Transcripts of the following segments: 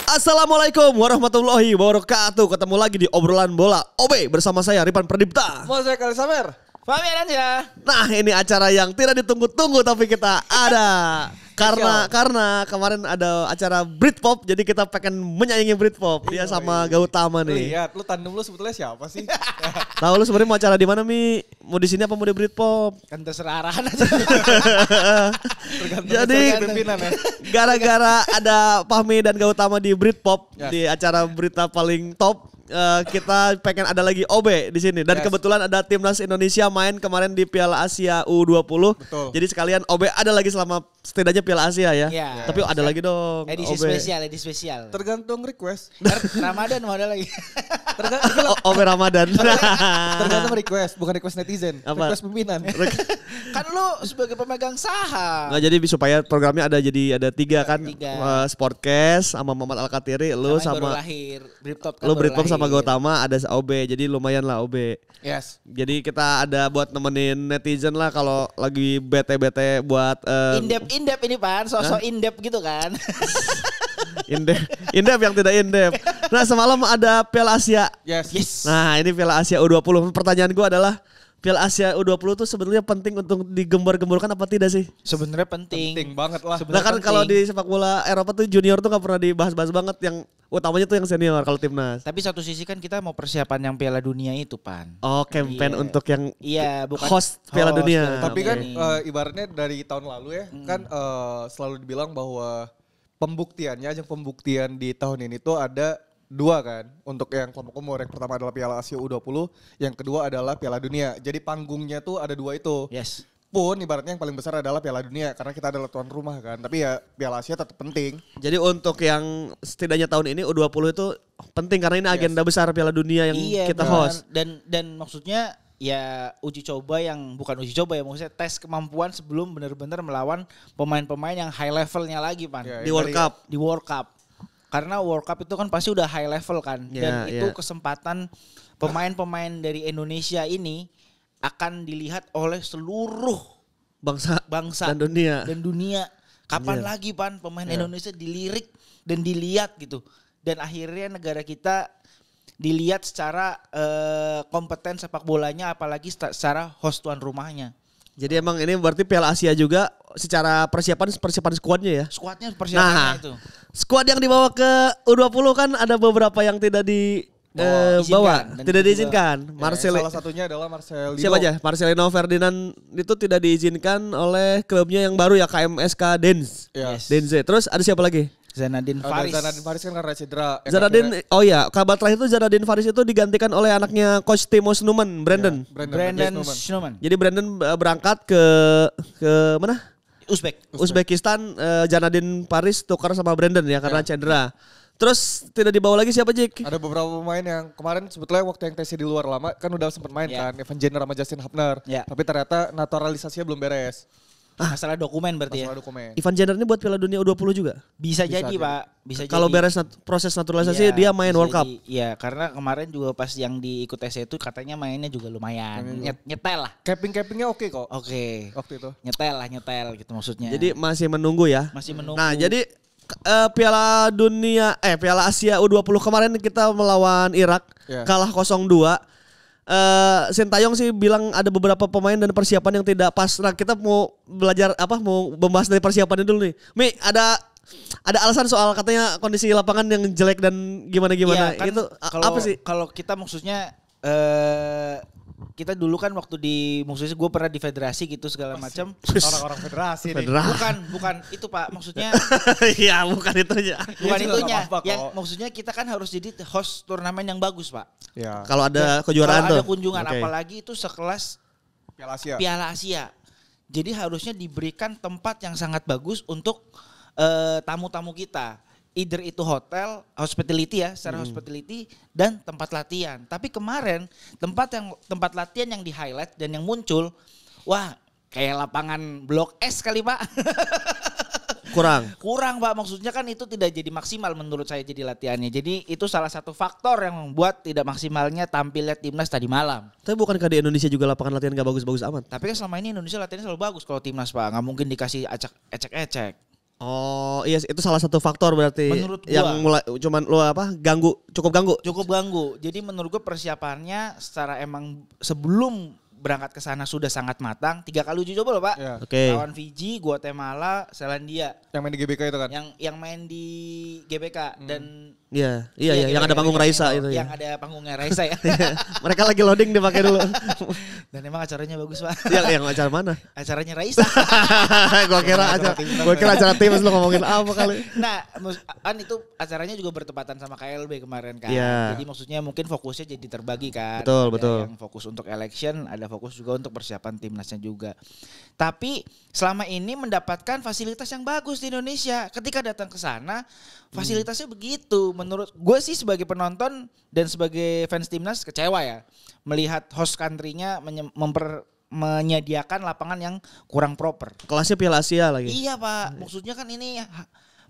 Assalamualaikum warahmatullahi wabarakatuh. Ketemu lagi di obrolan bola OB bersama saya Ripan Perdipta. Mau saya kali Samer. Fahmi aja. Nah, ini acara yang tidak ditunggu-tunggu tapi kita ada. Karena kemarin ada acara Britpop, jadi kita pengen menyaingi Britpop. Dia sama Gautama nih. Lihat, lu tandem lu sebetulnya siapa sih? Tahu lu sebenarnya mau acara di mana, Mi? Mau di sini apa mau di Britpop? Kan terserah arahan aja. Jadi pimpinan ya. gara-gara ada Fahmi dan Gautama di Britpop, Yes. di acara berita paling top, kita pengen ada lagi OB di sini. Dan Yes. kebetulan ada timnas Indonesia main kemarin di Piala Asia U20. Betul. Jadi sekalian OB ada lagi selama setidaknya Piala Asia ya. Iya. Tapi ada lagi dong Edisi OB. spesial. Tergantung request. Ramadan mau ada lagi. OB Ramadan. Tergantung request, bukan request netizen. Apa? Request pimpinan. Kan lu sebagai pemegang saham. Nah, jadi supaya programnya ada tiga kan. Tiga. Sportcast sama Muhammad Alkatiri, lu Namanya baru sama lahir. Britpop kan lu baru Britpop sama lahir. Gautama ada OB. Jadi lumayan lah OB. Yes. Jadi kita ada buat nemenin netizen lah kalau lagi bete-bete buat Indep ini Pan, sosok indep gitu kan. indep yang tidak indep. Nah, semalam ada Piala Asia. Yes. Yes. Nah, ini Piala Asia U20. Pertanyaan gue adalah Piala Asia U20 tuh sebetulnya penting untuk digembar-gemborkan apa tidak sih? Sebenarnya penting. Penting banget lah. Nah kan penting. kalau di sepak bola Eropa tuh junior tuh gak pernah dibahas-bahas banget, yang utamanya tuh yang senior kalau timnas. Tapi satu sisi kan kita mau persiapan yang Piala Dunia itu Pan. Oh, campaign Iya. untuk yang Iya, bukan host Piala host, Dunia. Tapi kan Oke. ibaratnya dari tahun lalu ya, kan selalu dibilang bahwa ajang pembuktian di tahun ini tuh ada dua kan. Untuk yang kelompok umur, yang pertama adalah Piala Asia U20, yang kedua adalah Piala Dunia. Jadi panggungnya tuh ada dua itu. Yes. Pun ibaratnya yang paling besar adalah Piala Dunia karena kita adalah tuan rumah kan. Tapi ya Piala Asia tetap penting. Jadi untuk yang setidaknya tahun ini U20 itu penting karena ini agenda besar Piala Dunia yang kita benar. host. Dan maksudnya ya uji coba yang bukan uji coba ya, maksudnya tes kemampuan sebelum benar-benar melawan pemain-pemain yang high levelnya lagi Pan. Ya, Di World Cup. Di World Cup. Karena World Cup itu kan pasti udah high level kan. Dan Ya, itu ya. kesempatan pemain-pemain dari Indonesia ini akan dilihat oleh seluruh Bangsa bangsa dan dunia. Kapan Iya. lagi Pan pemain Iya. Indonesia dilirik dan dilihat gitu. Dan akhirnya negara kita dilihat secara kompeten sepak bolanya, apalagi secara host tuan rumahnya. Jadi emang ini berarti Piala Asia juga secara persiapan skuadnya ya. Skuadnya persiapannya itu. Skuad yang dibawa ke U20 kan ada beberapa yang tidak Izinkan. bawa, Dan tidak juga- diizinkan. Salah satunya adalah Marcelino. Siapa aja? Marcelino Ferdinand itu tidak diizinkan oleh klubnya yang baru ya, KMSK Dens. Ya. Yes. Denze. Terus ada siapa lagi? Zanadin Ada Faris. Zanadin Faris kan karena cedera. Zanadin, oh ya, kabar terakhir itu Zanadin Faris itu digantikan oleh anaknya coach Timo Snuman, Brandon. Brandon Schnuman. Jadi Brandon berangkat ke mana? Uzbekistan. Zanadin Faris tukar sama Brandon ya karena cedera. Terus tidak dibawa lagi siapa, Jik? Ada beberapa pemain yang kemarin sebetulnya waktu yang tesnya di luar lama kan udah sempat main Ya. kan. Evan Jenner sama Justin Hubner. Ya. Tapi ternyata naturalisasinya belum beres. Masalah dokumen berarti Masalah ya. dokumen. Ivan Jenner ini buat Piala Dunia U20 juga. Bisa jadi jadi. Pak. Bisa Kalau jadi. beres proses naturalisasi Iya, dia main bisa World Cup. jadi. Iya, karena kemarin juga pas yang diikut tes itu katanya mainnya juga lumayan. Nyetel lah. Cappingnya oke kok Oke. waktu itu. Nyetel gitu maksudnya. Jadi masih menunggu ya. masih menunggu. Nah, jadi Piala Asia U20 kemarin kita melawan Irak, Ya. kalah 0-2. Sintayong sih bilang ada beberapa pemain dan persiapan yang tidak pas. Nah, kita mau mau membahas dari persiapannya dulu nih. Mi, ada alasan soal katanya kondisi lapangan yang jelek dan gimana-gimana. Iya, kan Itu apa sih? Kalau kita maksudnya kita dulu kan waktu di maksudnya gue pernah di federasi gitu segala macam. Orang-orang federasi nih. Bukan itu Pak, maksudnya Iya, bukan itu aja. bukan juga itunya. nggak apa-apa Yang kok. maksudnya kita kan harus jadi host turnamen yang bagus Pak. Ya. Kalau ada kejuaraan Kalau tuh. ada kunjungan, Oke. apalagi itu sekelas Piala Asia. Piala Asia. Jadi harusnya diberikan tempat yang sangat bagus untuk tamu-tamu kita. Either itu hotel, hospitality ya, secara hospitality dan tempat latihan. Tapi kemarin tempat latihan yang di highlight dan yang muncul, wah kayak lapangan Blok S kali Pak. Kurang Pak, maksudnya kan itu tidak jadi maksimal menurut saya jadi latihannya. Jadi itu salah satu faktor yang membuat tidak maksimalnya tampilnya timnas tadi malam. Tapi bukankah di Indonesia juga lapangan latihan gak bagus-bagus amat? Tapi kan selama ini Indonesia latihannya selalu bagus kalau timnas Pak. Nggak mungkin dikasih ecek-ecek. Oh iya itu salah satu faktor berarti Menurut gua. yang mulai cuman lo cukup ganggu. Cukup ganggu. Jadi menurut gue persiapannya secara emang sebelum berangkat ke sana sudah sangat matang. 3 kali uji coba loh Pak. Ya. Oke. Lawan Fiji, Guatemala, Selandia. Yang main di GBK itu kan. Yang main di GBK dan Iya yang ada panggung Raisa itu ya. Yang ada panggungnya Raisa ya. Mereka lagi loading dipakai dulu. Dan emang acaranya bagus Pak. yang acara mana? Acaranya Raisa. gua kira acara tim lu ngomongin apa kali. Nah, kan itu acaranya juga bertepatan sama KLB kemarin kan. Iya. Jadi maksudnya mungkin fokusnya jadi terbagi kan. Betul, Ada betul. yang fokus untuk election, ada fokus juga untuk persiapan timnasnya juga. Tapi selama ini mendapatkan fasilitas yang bagus di Indonesia. Ketika datang ke sana, fasilitasnya begitu. Menurut gue sih sebagai penonton dan sebagai fans timnas kecewa ya. Melihat host country-nya menyediakan lapangan yang kurang proper. Kelasnya Piala Asia lagi. Iya Pak, maksudnya kan ini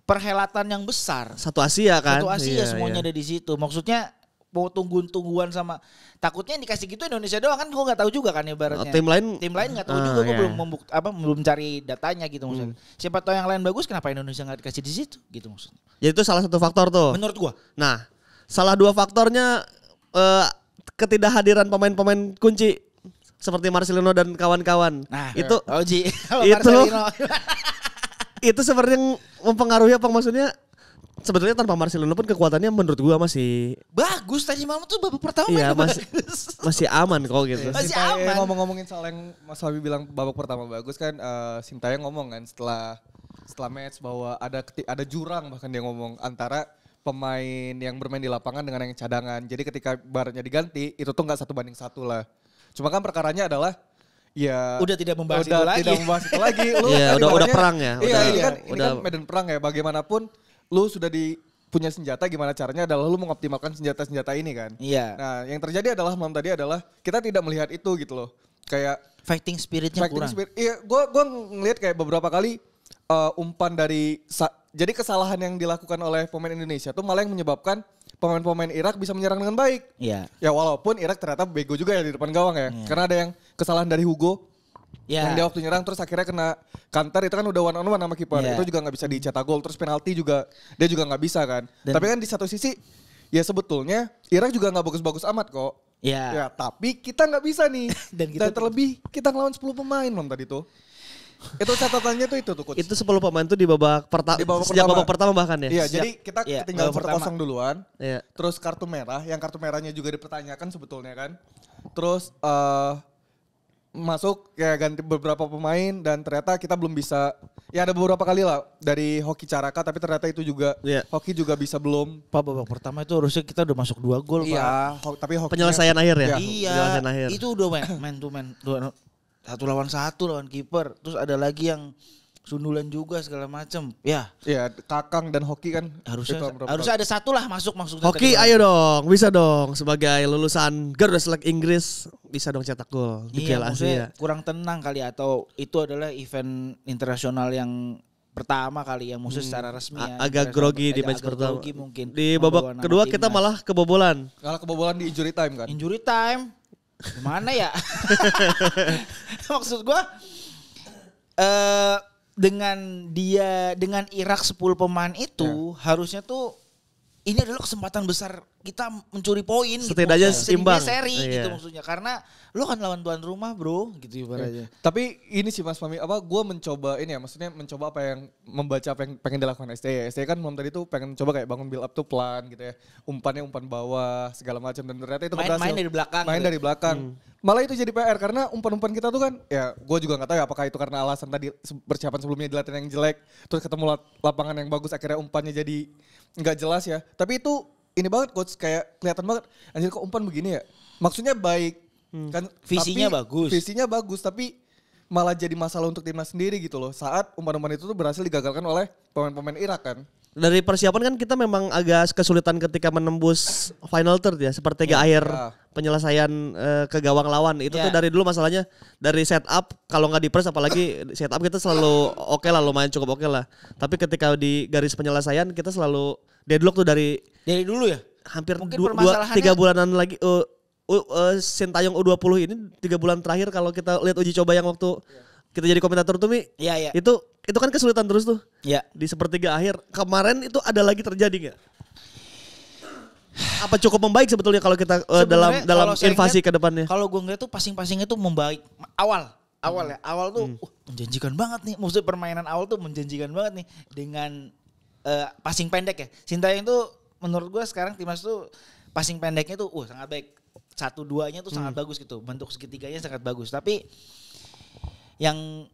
perhelatan yang besar. Satu Asia kan. Satu Asia Iya, semuanya ada di situ. Maksudnya mau tungguan sama takutnya yang dikasih gitu Indonesia doang kan gue nggak tahu juga kan ibaratnya. Tim lain Nggak tahu juga gue iya. belum cari datanya gitu maksudnya. Siapa tahu yang lain bagus kenapa Indonesia nggak dikasih di situ gitu maksudnya. Jadi itu salah satu faktor tuh. Menurut gue. Nah, salah 2 faktornya ketidakhadiran pemain-pemain kunci seperti Marcelino dan kawan-kawan. Nah, itu Oji, itu Marcelino. itu seperti yang mempengaruhi apa maksudnya? Sebetulnya tanpa Marcelino pun kekuatannya menurut gua masih Bagus tadi malam tuh babak pertama iya bagus. masih aman kok gitu. Masih Sintayong aman. ngomong-ngomongin soal yang Mas Wabi bilang babak pertama bagus kan, Sintayong ngomong kan setelah match bahwa ada jurang, bahkan dia ngomong antara pemain yang bermain di lapangan dengan yang cadangan. Jadi ketika baratnya diganti itu tuh nggak 1-1 lah. Cuma kan perkaranya adalah ya Udah tidak membahas itu lagi. Tidak membahas itu lagi. Lu Iya, kan udah ibaratnya- perang ya. Iya, Udah- ini kan medan perang ya. Bagaimanapun lu sudah punya senjata, gimana caranya adalah lu mengoptimalkan senjata-senjata ini kan. Iya. Nah, yang terjadi adalah malam tadi adalah kita tidak melihat itu gitu loh. Kayak Fighting spiritnya fighting kurang. spirit. Iya, gua ngelihat kayak beberapa kali umpan dari jadi kesalahan yang dilakukan oleh pemain Indonesia tuh malah yang menyebabkan pemain-pemain Irak bisa menyerang dengan baik. Iya. Ya walaupun Irak ternyata bego juga ya di depan gawang ya. Iya. Karena ada yang kesalahan dari Hugo. Iya. Yang dia waktu nyerang terus akhirnya kena counter itu kan udah one on one sama kiper. Iya. Itu juga nggak bisa dicetak gol. Terus penalti juga dia juga nggak bisa kan. Tapi kan di satu sisi ya sebetulnya Irak juga nggak bagus-bagus amat kok. Iya. Ya tapi kita nggak bisa nih. Dan Dan, kita terlebih kita ngelawan 10 pemain malam tadi tuh. Itu catatannya tuh itu tuh coach. Itu 10 pemain tuh di babak Di babak sejak pertama. babak pertama bahkan ya. Iya, Siap. jadi kita Iya, ketinggalan babak 1-0 pertama. duluan. Iya. Terus kartu merah, yang kartu merahnya juga dipertanyakan sebetulnya kan. Terus masuk ya ganti beberapa pemain dan ternyata kita belum bisa. Ya ada beberapa kali lah dari Hoki Caraka tapi ternyata itu juga Iya. Hoki juga bisa belum. Pak babak pertama itu harusnya kita udah masuk 2 gol Pak. Iya, tapi Hoki Penyelesaian akhir ya. Iya. Iya, Penyelesaian akhir. itu udah man to man, 1 lawan 1 lawan kiper. Terus ada lagi yang sundulan juga segala macam. Ya, ya Kakang dan Hoki kan harusnya itu beberapa harusnya ada 1 lah masuk. Hoki ayo dong, bisa dong sebagai lulusan Garuda Select Inggris bisa dong cetak gol di Iya, Piala maksudnya Asia. kurang tenang kali atau itu adalah event internasional yang pertama kali ya musuh secara resmi ya. Agak Internasional, grogi di match agak pertama. grogi mungkin. Di Membawa babak nama kedua kita timnas. malah kebobolan. Ngalah kebobolan di injury time kan. Injury time. Gimana ya? Maksud gua dengan Irak 10 pemain itu harusnya tuh ini adalah kesempatan besar kita mencuri poin Setidaknya gitu. imbang. Seri Iya. gitu maksudnya karena lo kan lawan tuan rumah bro gitu ibaratnya. Tapi ini sih Mas Fahmi, gue mencoba ini ya, maksudnya mencoba apa yang membaca apa yang pengen dilakukan STY ya. STY kan malam tadi tuh pengen coba kayak bangun build up tuh pelan gitu ya. Umpannya umpan bawah segala macam dan ternyata itu berhasil. Main dari belakang. Main gitu. dari belakang. Malah itu jadi PR karena umpan-umpan kita tuh kan ya gue juga gak tahu ya apakah itu karena alasan tadi persiapan sebelumnya di latihan yang jelek. Terus ketemu lapangan yang bagus akhirnya umpannya jadi nggak jelas ya. Tapi itu ini banget coach kayak kelihatan banget anjir kok umpan begini ya. Maksudnya baik kan Visinya tapi, bagus. Visinya bagus tapi malah jadi masalah untuk timnas sendiri gitu loh. Saat umpan-umpan itu tuh berhasil digagalkan oleh pemain-pemain Irak kan. Dari persiapan kan kita memang agak kesulitan ketika menembus final third ya, sepertiga akhir penyelesaian ke gawang lawan. Itu tuh dari dulu masalahnya dari setup kalau nggak di press apalagi setup kita selalu oke lah, lumayan cukup oke lah. Tapi ketika di garis penyelesaian kita selalu deadlock tuh dari dulu ya. hampir Mungkin 3 bulanan lagi. Sintayong U20 ini 3 bulan terakhir kalau kita lihat uji coba yang waktu kita jadi komentator tuh Mi, Iya. itu itu kan kesulitan terus tuh. Ya. Di sepertiga akhir kemarin itu ada lagi terjadi nggak? Apa cukup membaik sebetulnya kalau kita dalam kalau saya invasi ngeliat, ke depannya? Kalau gue ngeliat tuh passing-passingnya tuh membaik. Awal tuh menjanjikan banget nih. Maksudnya permainan awal tuh menjanjikan banget nih dengan passing pendek ya. Sintayong tuh menurut gue sekarang timnas tuh passing pendeknya tuh sangat baik. 1-2-nya tuh sangat bagus gitu. Bentuk segitiganya sangat bagus. Tapi yang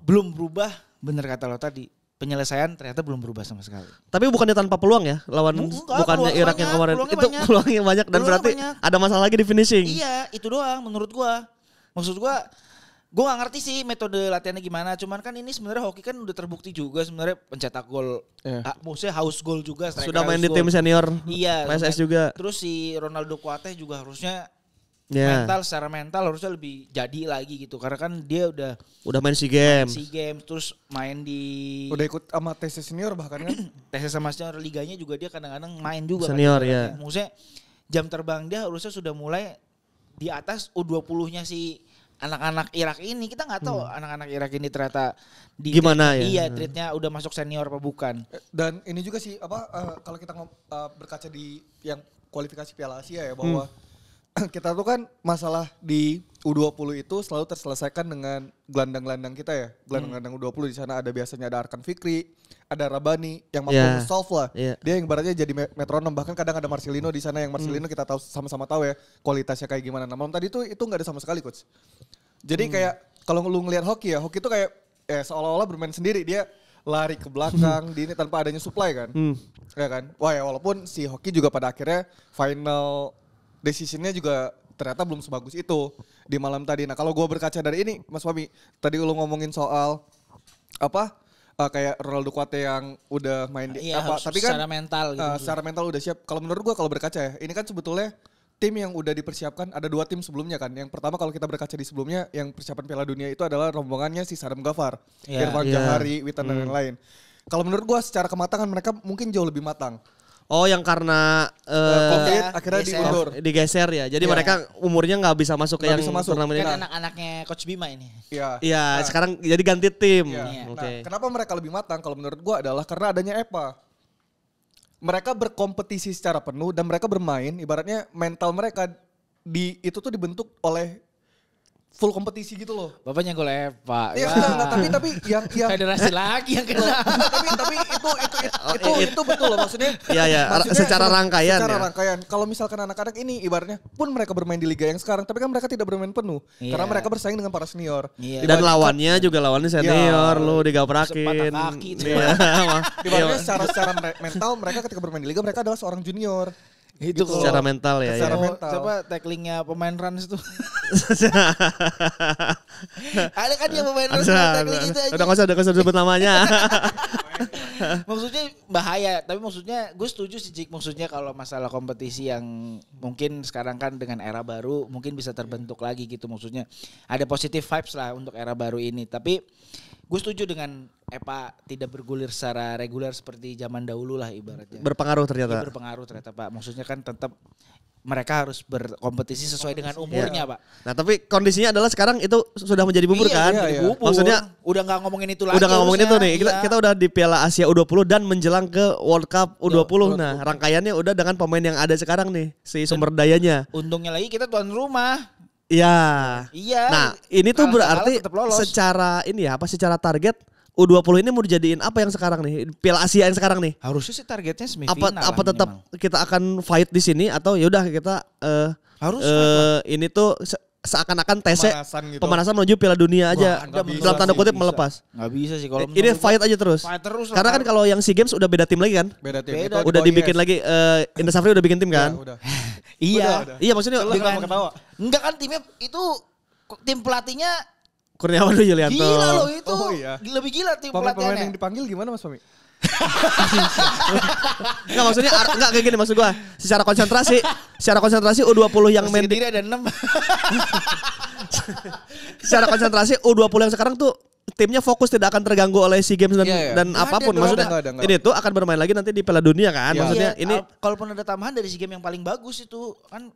belum berubah, bener kata lo tadi, penyelesaian ternyata belum berubah sama sekali. Tapi bukannya tanpa peluang ya lawan bukannya Irak yang kemarin. Itu peluangnya banyak dan berarti ada masalah lagi di finishing. Iya, itu doang menurut gua. Maksud gua gak ngerti sih metode latihannya gimana. Cuman kan ini sebenarnya hoki kan udah terbukti juga sebenarnya pencetak gol. Maksudnya house goal juga. Sudah main di tim senior. Iya. PSS juga. Terus si Ronaldo Kuate juga harusnya secara mental harusnya lebih jadi lagi gitu. Karena kan dia udah main SEA Games. Terus main di udah ikut sama TC senior bahkan kan. TC sama senior liganya juga dia kadang-kadang main juga senior kan, ya. Maksudnya jam terbang dia harusnya sudah mulai di atas U20-nya si anak-anak Irak ini. Kita nggak tahu anak-anak Irak ini ternyata gimana ya? Iya, treatnya udah masuk senior apa bukan. Dan ini juga sih kalau kita berkaca di yang kualifikasi Piala Asia ya bahwa kita tuh kan masalah di U20 itu selalu terselesaikan dengan gelandang-gelandang kita ya. Gelandang-gelandang U20 di sana ada biasanya ada Arkan Fikri, ada Rabani yang mampu solve lah. Dia yang ibaratnya jadi metronom, bahkan kadang ada Marcelino di sana yang Marcelino kita tahu sama-sama tahu ya kualitasnya kayak gimana. Nah, malam tadi tuh itu enggak ada sama sekali coach. Jadi kayak kalau lu ngelihat hoki itu kayak seolah-olah bermain sendiri, dia lari ke belakang di ini tanpa adanya supply kan. Ya kan? Wah ya walaupun si hoki juga pada akhirnya final decision-nya juga ternyata belum sebagus itu di malam tadi. Nah kalau gue berkaca dari ini Mas Fami, tadi lu ngomongin soal kayak Ronaldo Kuate yang udah main di tapi kan secara mental gitu. Secara mental udah siap. Kalau menurut gue kalau berkaca ya, ini kan sebetulnya tim yang udah dipersiapkan, ada 2 tim sebelumnya kan. Yang pertama kalau kita berkaca di sebelumnya yang persiapan Piala Dunia itu adalah rombongannya si Sadam Ghaffar, Irfan Jahari, Witan dan lain-lain. Kalau menurut gue secara kematangan mereka mungkin jauh lebih matang. Oh yang karena COVID akhirnya diundur. Digeser ya. Jadi mereka umurnya nggak bisa masuk ke yang turnamen ini. Kan anak-anaknya Coach Bima ini. Iya, sekarang jadi ganti tim. Nah, kenapa mereka lebih matang kalau menurut gua adalah karena adanya EPA. Mereka berkompetisi secara penuh dan mereka bermain ibaratnya mental mereka itu tuh dibentuk oleh full kompetisi gitu loh. Bapaknya gol Eva. Iya enggak, tapi yang federasi lagi yang kena. tapi itu betul loh maksudnya. Iya, secara rangkaian. Secara rangkaian. Kalau misalkan anak-anak ini ibaratnya pun mereka bermain di liga yang sekarang, tapi kan mereka tidak bermain penuh karena mereka bersaing dengan para senior. Dan lawannya juga lawannya senior, lu digaprakin. Sepatah kaki. Ibaratnya secara mental mereka ketika bermain di liga mereka adalah seorang junior. Itu gitu. Secara mental ya. Secara mental. Coba tacklingnya pemain Rans itu. Ada kan dia pemain Rans tackling itu aja. Udah gak usah sebut namanya. Maksudnya bahaya. Tapi maksudnya gue setuju sih Jik. Maksudnya kalau masalah kompetisi yang mungkin sekarang kan dengan era baru mungkin bisa terbentuk lagi gitu. Maksudnya ada positive vibes lah untuk era baru ini. Tapi gue setuju dengan EPA tidak bergulir secara reguler seperti zaman dahulu lah ibaratnya. Berpengaruh ternyata. Ya, berpengaruh ternyata Pak. Maksudnya kan tetap mereka harus berkompetisi sesuai dengan umurnya Pak. Nah tapi kondisinya adalah sekarang itu sudah menjadi bubur kan. Bubur. Maksudnya udah gak ngomongin itu lagi. Udah gak ngomongin itu nih. Kita udah di Piala Asia U20 dan menjelang ke World Cup U20. Nah rangkaiannya udah dengan pemain yang ada sekarang nih. Si sumber dayanya. Untungnya lagi kita tuan rumah. Iya. Nah, ini tuh berarti secara target U20 ini mau dijadiin apa yang sekarang nih? Piala Asia yang sekarang nih. Harusnya sih targetnya semifinal. Apa tetap kita akan fight di sini atau ya udah kita ini tuh seakan-akan pemanasan menuju Piala Dunia aja. Dalam tanda kutip melepas. Nggak bisa sih kalau ini fight aja terus. Karena kan kalau yang SEA Games udah beda tim lagi kan? Beda tim. Udah dibikin lagi Indra Safri udah bikin tim kan? Iya maksudnya enggak kan timnya itu tim pelatihnya Kurniawan Yulianto. Gila loh itu. Lebih gila tim pelatihnya. Pemain yang dipanggil gimana Mas Fami? Enggak maksudnya enggak kayak gini maksud gua. Secara konsentrasi U20 yang main diri ada 6. Secara konsentrasi U20 yang sekarang tuh timnya fokus tidak akan terganggu oleh SEA Games dan apapun. Maksudnya ini tuh akan bermain lagi nanti di Piala Dunia kan. Maksudnya ini kalaupun ada tambahan dari SEA Games yang paling bagus itu kan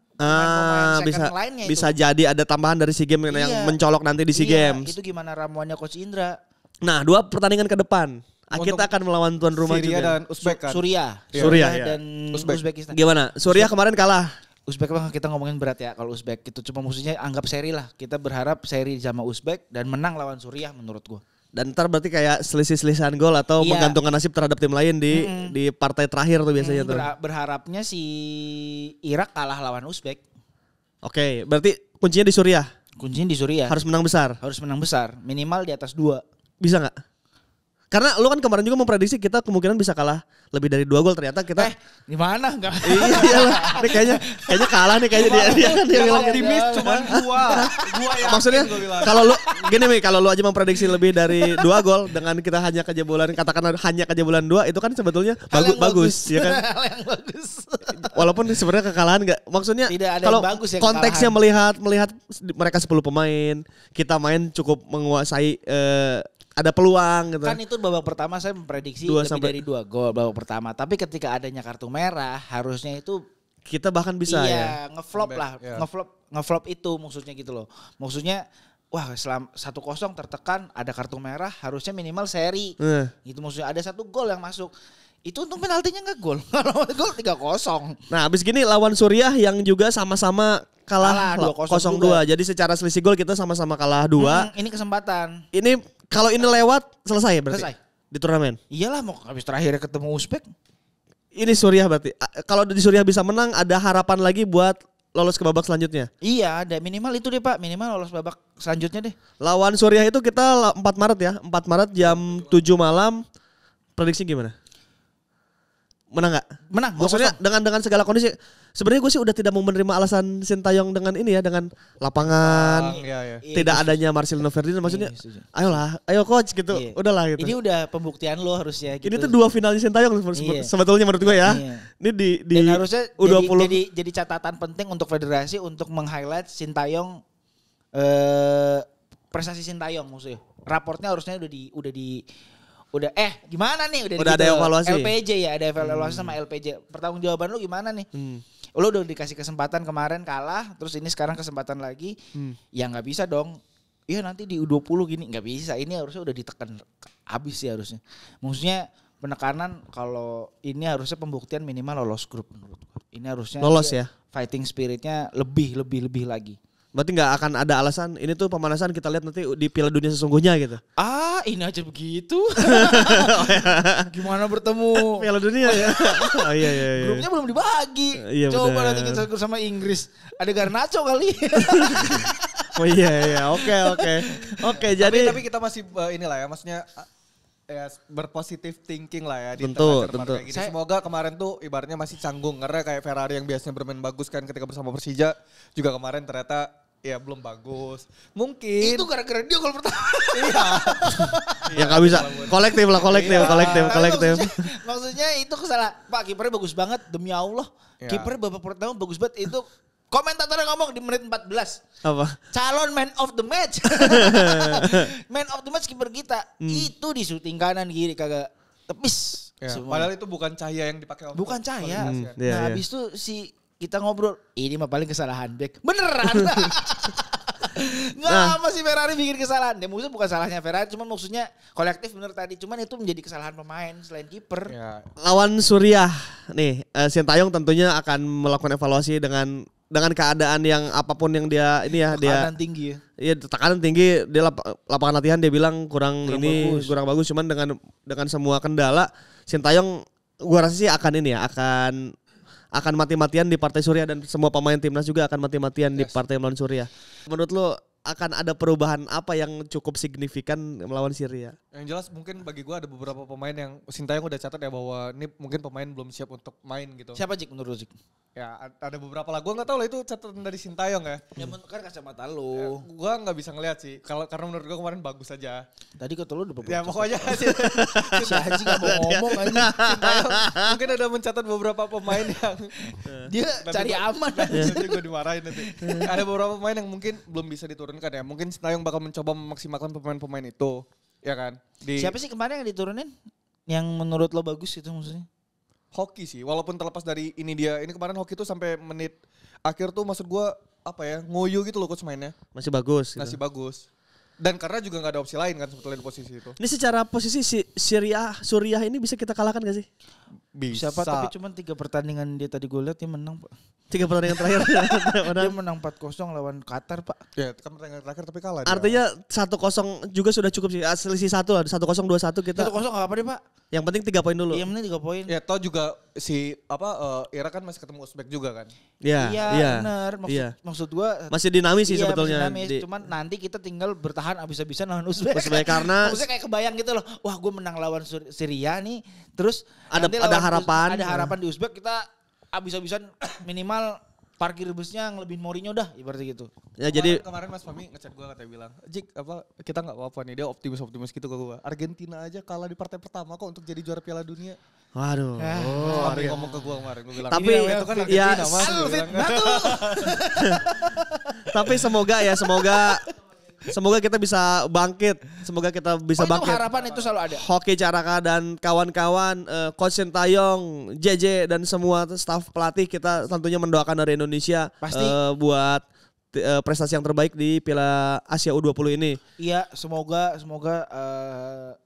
bisa jadi ada tambahan dari SEA Games yang mencolok nanti di SEA Games. Itu gimana ramuannya Coach Indra? Nah, 2 pertandingan ke depan. Kita akan melawan tuan rumah Syria juga. dan Uzbek kan. Suriah. Suriah, ya. Dan Uzbek. Uzbekistan. Gimana? Suriah kemarin kalah. Uzbek mah kita ngomongin berat ya kalau Uzbek itu cuma musuhnya anggap seri lah. Kita berharap seri sama Uzbek dan menang lawan Suriah menurut gua. Dan ntar berarti kayak selisih-selisihan gol atau Iya. menggantungkan nasib terhadap tim lain di partai terakhir tuh biasanya tuh. Berharapnya si Irak kalah lawan Uzbek. Oke, berarti kuncinya di Suriah. Kuncinya di Suriah. Harus menang besar. Harus menang besar, minimal di atas 2. Bisa nggak? Karena lu kan kemarin juga memprediksi kita kemungkinan bisa kalah lebih dari 2 gol, ternyata kita Gimana enggak? iya lah. Ini kayaknya kalah nih kayaknya dia kan dia bilang Optimis cuman gua yang maksudnya kalau lu gini nih, kalau lu aja memprediksi lebih dari 2 gol dengan kita hanya kejebolan, katakan hanya kejebolan 2, itu kan sebetulnya bagus ya kan. Hal yang bagus. Walaupun sebenarnya kekalahan enggak, maksudnya Tidak ada kalau yang bagus ya konteksnya melihat mereka 10 pemain, kita main cukup menguasai ada peluang gitu. Kan itu babak pertama saya memprediksi lebih dari 2 gol babak pertama. Tapi ketika adanya kartu merah harusnya itu kita bahkan bisa ya. ngeflop lah. Ya. Ngeflop itu maksudnya gitu loh. Maksudnya wah selama 1-0 tertekan ada kartu merah harusnya minimal seri. Gitu maksudnya ada 1 gol yang masuk. Itu untung penaltinya enggak gol. Kalau gol 3-0. Nah, habis gini lawan Suriah yang juga sama-sama kalah 0-2. Jadi secara selisih gol kita sama-sama kalah 2. Ini kesempatan. Ini kalau ini lewat selesai berarti. Selesai. Di turnamen. Iyalah mau habis terakhir ketemu Uzbek. Ini Suriah berarti. Kalau di Suriah bisa menang ada harapan lagi buat lolos ke babak selanjutnya. Iya, ada minimal itu deh Pak, minimal lolos babak selanjutnya deh. Lawan Suriah itu kita 4 Maret ya. 4 Maret jam 7 malam. Prediksi gimana? Menang gak? Menang. Maksudnya dengan segala kondisi. Sebenarnya gue sih udah tidak mau menerima alasan Sintayong dengan ini ya, dengan lapangan, tidak adanya Marcelino Ferdinand. Maksudnya, ayolah, ayo coach gitu, udahlah gitu. Ini udah pembuktian lo harusnya. Gitu. Ini tuh 2 finalnya Sintayong sebetulnya menurut gue ya. Ini di dan harusnya U20 jadi catatan penting untuk federasi untuk meng-highlight Sintayong prestasi Sintayong maksudnya. Raportnya harusnya udah gimana nih udah ada evaluasi. LPJ ya, ada evaluasi sama LPJ. Pertanggungjawaban lu gimana nih? Lu udah dikasih kesempatan kemarin kalah, terus ini sekarang kesempatan lagi. Ya nggak bisa dong. Iya nanti di U20 gini nggak bisa. Ini harusnya udah ditekan habis sih harusnya. Maksudnya penekanan kalau ini harusnya pembuktian minimal lolos grup menurut gue. Ini harusnya lolos ya. Fighting spiritnya lebih lagi. Berarti nggak akan ada alasan ini tuh pemanasan kita lihat nanti di Piala Dunia sesungguhnya gitu. Ini aja begitu. Gimana bertemu Piala Dunia ya. Oh iya. Grupnya belum dibagi. Iya, coba nanti kita sama Inggris. Ada Garnacho kali. Oh iya. Oke, jadi tapi kita masih inilah ya, maksudnya ya berpositif thinking lah ya di tentu. kayak gini. Semoga kemarin tuh ibaratnya masih canggung karena kayak Ferrari yang biasanya bermain bagus kan ketika bersama Persija juga kemarin ternyata ya belum bagus. Mungkin itu gara-gara dia gol pertama. Iya. Ya nggak bisa. Kolektif. Maksudnya itu kesalahan. Pak kipernya bagus banget demi Allah. Ya. Kiper babak pertama bagus banget itu. Komentatornya ngomong di menit 14. Apa? Calon man of the match. Man of the match kiper kita. Itu di syuting kanan kiri kagak tepis. Ya, padahal itu bukan Cahya yang dipakai. Bukan Cahya. Iya. Habis itu kita ngobrol. Ini mah paling kesalahan back. Beneran. Nggak masih Ferrari bikin kesalahan. Ya maksudnya bukan salahnya Ferrari. Cuman maksudnya kolektif bener tadi. Cuman itu menjadi kesalahan pemain selain kiper. Ya. Lawan Suriah nih, Sintayong tentunya akan melakukan evaluasi dengan keadaan yang apapun yang dia tekanan tinggi ya. Iya, tekanan tinggi, dia lapangan latihan dia bilang kurang bagus, cuman dengan semua kendala Sintayong gua rasa sih akan mati-matian di partai Suriah dan semua pemain timnas juga akan mati-matian di partai melawan Suriah. Menurut lo akan ada perubahan apa yang cukup signifikan melawan Syria? Yang jelas mungkin bagi gue ada beberapa pemain yang Sintayong udah catat ya bahwa ini mungkin pemain belum siap untuk main gitu. Siapa Jik menurut Jik? Ya ada beberapa lah, gue gak tahu lah itu catatan dari Sintayong ya. Ya kan kacamata lu. Ya, gue gak bisa ngeliat sih, karena menurut gue kemarin bagus aja. Tadi kata lu udah ya pokoknya sih. Si Haji gak mau ngomong aja. Sintayong mungkin ada mencatat beberapa pemain yang dia cari aman. Nanti gue dimarahin nanti. Ada beberapa pemain yang mungkin belum bisa diturunkan ya. Mungkin Sintayong bakal mencoba memaksimalkan pemain-pemain itu. Ya kan? Siapa sih kemarin yang diturunin? Yang menurut lo bagus itu maksudnya? Hoki sih, walaupun terlepas dari ini kemarin Hoki tuh sampai menit akhir tuh maksud gue apa ya, ngoyo gitu loh coach mainnya. Masih bagus. Masih bagus. Dan karena juga nggak ada opsi lain kan sebetulnya di posisi itu. Ini secara posisi Suriah ini bisa kita kalahkan gak sih? Bisa. Siapa tapi cuma 3 pertandingan dia tadi gue lihat dia menang Pak. 3 pertandingan terakhir. Dia menang 4-0 lawan Qatar Pak. Ya kan pertandingan terakhir tapi kalah dia. Artinya 1-0 juga sudah cukup sih. Selisih 1 lah. 1-0 2-1 kita. 1-0 gak apa deh Pak. Yang penting 3 poin dulu. Iya menang 3 poin. Ya toh juga si Irak kan masih ketemu Uzbek juga kan. Iya. Benar. Maksud gua masih dinamis sih iya, sebetulnya. Masih dinamis. Cuman nanti kita tinggal bertahan abis-abisan lawan Uzbek. Karena maksudnya kayak kebayang gitu loh. Wah, gue menang lawan Syria nih. Terus ada harapan. Ada harapan di Uzbek kita abis-abisan minimal parkir busnya ngelebihin Mourinho dah ibaratnya gitu. Ya jadi kemarin Mas Fahmi ngechat gue katanya bilang, "Jik, kita enggak apa-apa nih." Dia optimis gitu ke gue. Argentina aja kalah di partai pertama kok untuk jadi juara Piala Dunia. Waduh. Fahmi ngomong ke gue kemarin, gue bilang, tapi itu kan Argentina, Mas. Tapi semoga kita bisa bangkit. Semoga kita bisa bangkit. Itu harapan itu selalu ada. Hoki Caraka dan kawan-kawan, Coach Sintayong, JJ dan semua staf pelatih kita tentunya mendoakan dari Indonesia pasti buat prestasi yang terbaik di Piala Asia U20 ini. Iya, semoga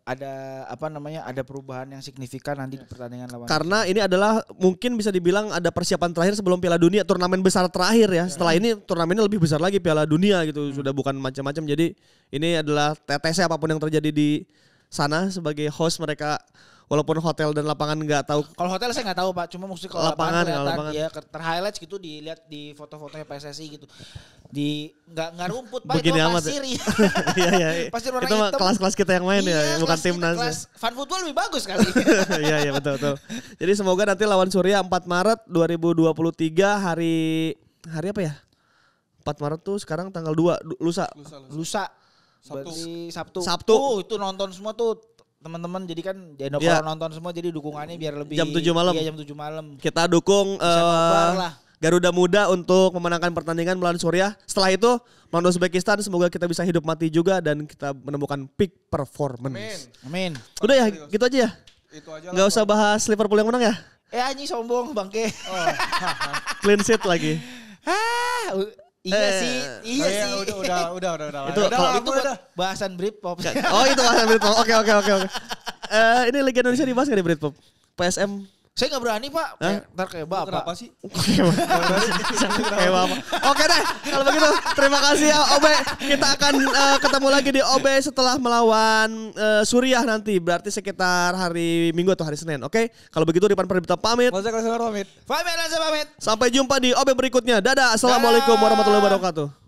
ada perubahan yang signifikan nanti di pertandingan lawan. Karena ini adalah mungkin bisa dibilang ada persiapan terakhir sebelum Piala Dunia, turnamen besar terakhir ya. Setelah ini turnamennya lebih besar lagi Piala Dunia gitu, sudah bukan macam-macam. Jadi ini adalah TTC apapun yang terjadi di sana sebagai host mereka. Walaupun hotel dan lapangan nggak tahu. Kalau hotel saya nggak tahu Pak, cuma maksudnya kalau lapangan ya terhighlight gitu dilihat di foto-fotonya PSSI gitu. Di nggak rumput Pak, begini itu amat pasir ya. Iya. Pasir warna itu hitam. Kelas-kelas kita yang main ya, bukan timnas. Kelas fun football lebih bagus kali. Iya betul. Jadi semoga nanti lawan Suriah 4 Maret 2023 hari apa ya? 4 Maret tuh sekarang tanggal 2 lusa. Sabtu. Itu nonton semua tuh. Teman-teman jadi kan kalau nonton semua jadi dukungannya biar lebih jam 7 malam. Iya, jam 7 malam. Kita dukung Garuda Muda untuk memenangkan pertandingan melawan Suriah. Setelah itu melawan Uzbekistan, semoga kita bisa hidup mati juga dan kita menemukan peak performance. Amin. Udah ya, gitu aja ya. Itu aja. Enggak usah bahas Liverpool yang menang ya. Anjing sombong bangke. Clean sheet lagi. Iya sih. Udah. Itu bahasan Britpop. Oh, itu bahasan Britpop. Oke. Ini Liga Indonesia dibahas enggak di Britpop? PSM. Saya nggak berani Pak. Ntar kayak Bapak. Kenapa sih? Kayak Bapak. Oke deh, kalau begitu terima kasih ya OB. Kita akan ketemu lagi di OB setelah melawan Suriah nanti. Berarti sekitar hari Minggu atau hari Senin. Oke? Kalau begitu Ripan Perdipta pamit. Pamit. Sampai jumpa di Sampai jumpa di OB berikutnya. Dadah. Assalamualaikum warahmatullahi wabarakatuh.